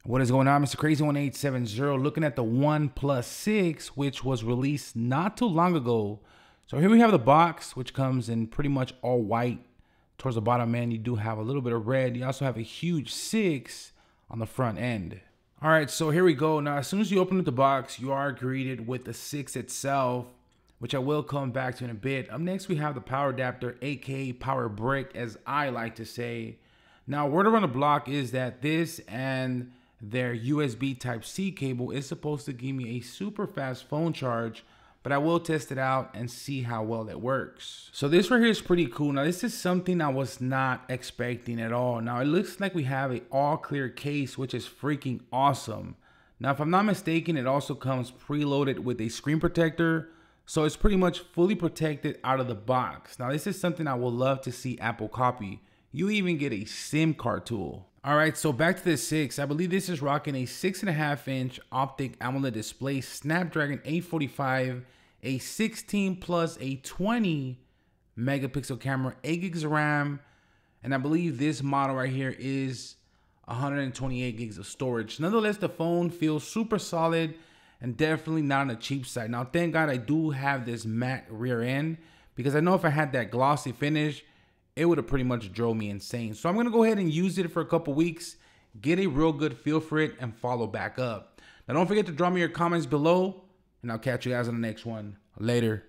What is going on, Mr. Crazy 1870? Looking at the Oneplus 6, which was released not too long ago. So here we have the box, which comes in pretty much all white. Towards the bottom end, you do have a little bit of red. You also have a huge 6 on the front end. All right, so here we go. Now, as soon as you open up the box, you are greeted with the 6 itself, which I will come back to in a bit. Up next, we have the power adapter, aka power brick, as I like to say. Now, word around the block is that this and their USB Type-C cable is supposed to give me a super fast phone charge, but I will test it out and see how well it works. So this right here is pretty cool. Now, this is something I was not expecting at all. Now, it looks like we have an all clear case, which is freaking awesome. Now, if I'm not mistaken, it also comes preloaded with a screen protector. So it's pretty much fully protected out of the box. Now, this is something I would love to see Apple copy. You even get a SIM card tool. All right, so back to the 6. I believe this is rocking a 6.5-inch optic AMOLED display, Snapdragon 845, a 16 plus a 20 megapixel camera, 8 gigs of RAM, and I believe this model right here is 128 gigs of storage. Nonetheless, the phone feels super solid and definitely not on the cheap side. Now, thank God I do have this matte rear end, because I know if I had that glossy finish, it would have pretty much drove me insane. So I'm gonna go ahead and use it for a couple weeks, get a real good feel for it, and follow back up. Now, don't forget to drop me your comments below, and I'll catch you guys on the next one. Later.